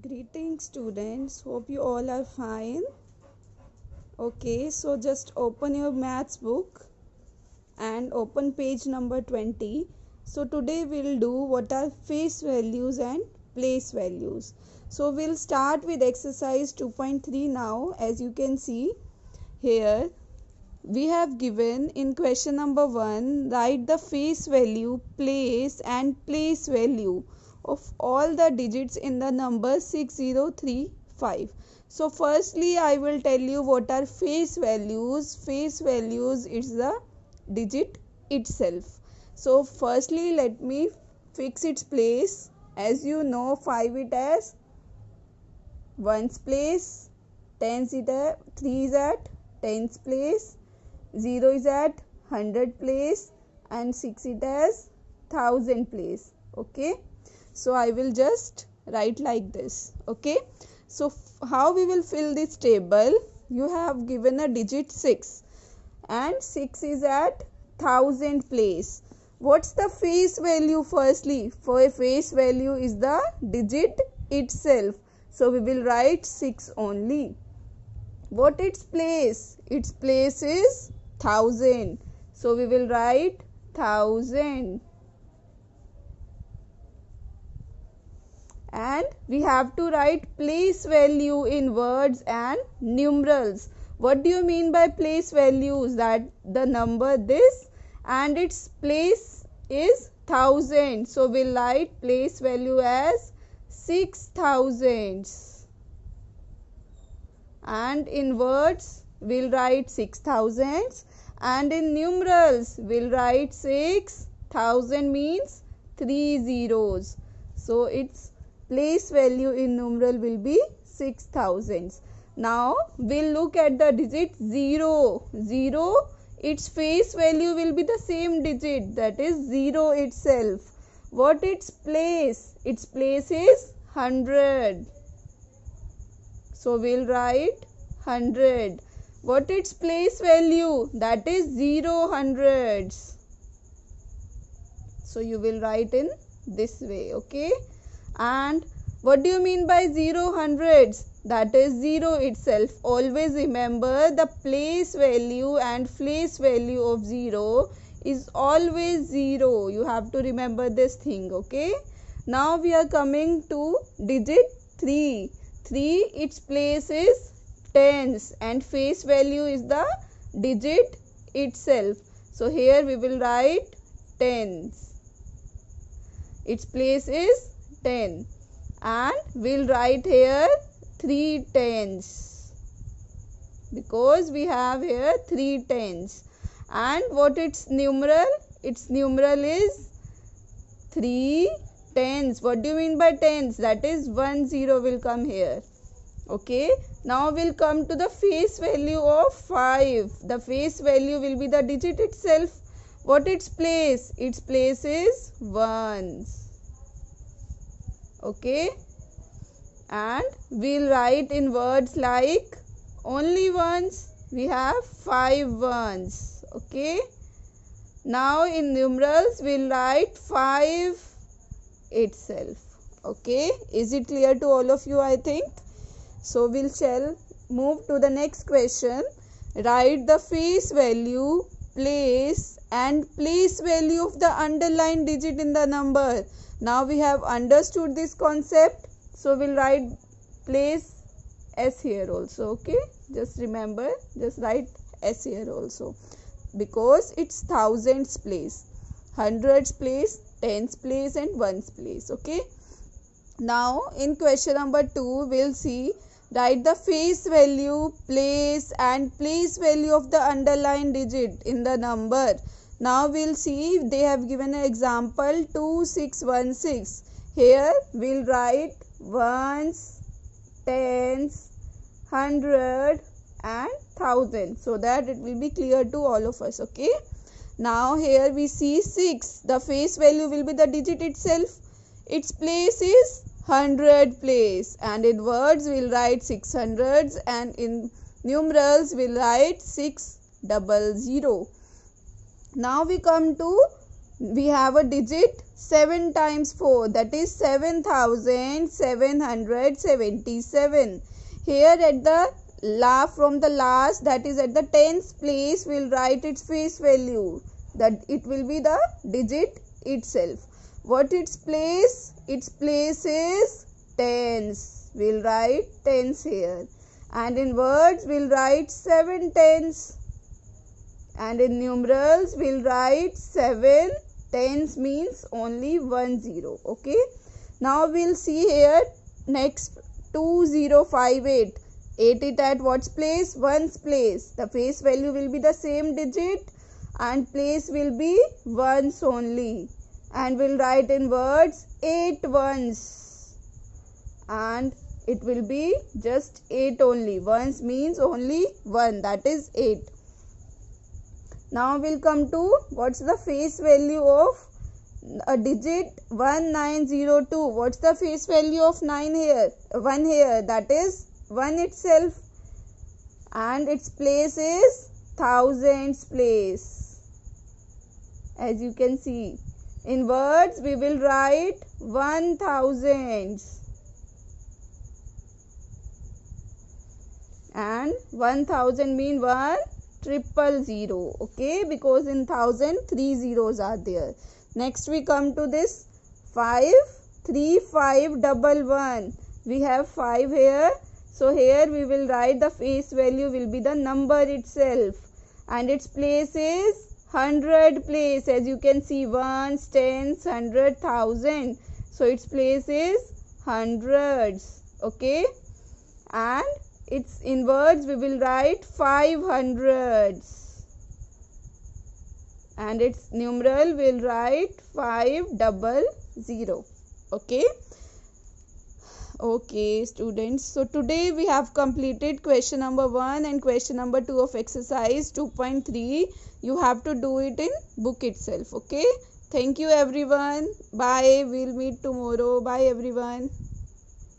Greetings students, hope you all are fine. Okay, so just open your maths book and open page number 20. So today we'll do what are face values and place values. So we'll start with exercise 2.3 now. As you can see here, we have given in question number 1, write the face value, place and place value of all the digits in the number 6035. So firstly I will tell you what are face values. Face values is the digit itself. So firstly let me fix its place. As you know, 5 it as ones place, 10 is at 3 is at tens place, 0 is at 100 place and 6 it as 1000 place. Okay, so I will just write like this. Okay, so how we will fill this table? You have given a digit 6 and 6 is at 1000 place. What's the face value? Firstly, for a face value is the digit itself, so we will write 6 only. What its place? Its place is 1000, so we will write 1000. And we have to write place value in words and numerals. What do you mean by place values? That the number this and its place is 1000, so we'll write place value as 6000. And in words we'll write 6000 and in numerals we'll write 6000 means 3 zeros, so its place value in numeral will be 6000. Now we'll look at the digit 0. 0, its face value will be the same digit, that is 0 itself. What its place? Its place is 100, so we'll write 100. What its place value? That is 0 hundreds, so you will write in this way. Okay, and what do you mean by 0 hundreds? That is 0 itself. Always remember the place value and place value of 0 is always 0. You have to remember this thing. Okay, now we are coming to digit 3. 3, its place is tens and face value is the digit itself, so here we will write tens. Its place is 10 and we'll write here 3 tens because we have here 3 tens. And what its numeral? Its numeral is 3 tens. What do you mean by tens? That is 1 0 will come here. Okay, now we'll come to the face value of 5. The face value will be the digit itself. What its place? Its place is ones. Okay, and we'll write in words like only ones, we have 5 ones. Okay, now in numerals we'll write 5 itself. Okay, is it clear to all of you? I think so. We shall move to the next question. Write the face value, place and place value of the underlined digit in the number. Now we have understood this concept, so we'll write place S here also. Okay, just remember, just write S here also because it's thousands place, hundreds place, tens place and ones place. Okay, now in question number 2 we'll see write the face value, place and place value of the underlined digit in the number. Now we'll see they have given an example 2616. Here we'll write ones, tens, 100 and 1000 so that it will be clear to all of us. Okay, now here we see 6. The face value will be the digit itself. Its place is 100 place and in words we'll write 600s and in numerals we'll write 600. Now we come to, we have a digit 7 times 4, that is 7777. Here at the from the last, that is at the tens place, we'll write its face value, that it will be the digit itself. What its place? Its place is tens. We'll write tens here. And in words, we'll write 7 tens. And in numerals, we'll write 7 tens means only 1 0. Okay. Now we'll see here next 2058. 8 it at what's place? 1's place. The face value will be the same digit and place will be 1's only. And we'll write in words 8 1's. And it will be just 8 only. 1's means only 1, that is 8. Now we'll come to what's the face value of a digit 1902. What's the face value of 9 here? 1 here, that is 1 itself. And its place is thousands place. As you can see. In words, we will write 1000. And 1000 mean 1,000,000. Okay, because in 1000 3 zeros are there. Next we come to this 53511. We have 5 here. So here we will write the face value will be the number itself. And its place is 100 place. As you can see, ones, tens, 100, 1000. So its place is hundreds. Okay. And its in words we will write 500s. And its numeral will write 500. Okay. Okay students, so today we have completed question number 1 and question number 2 of exercise 2.3. You have to do it in book itself. Okay, thank you everyone. Bye, we'll meet tomorrow. Bye everyone.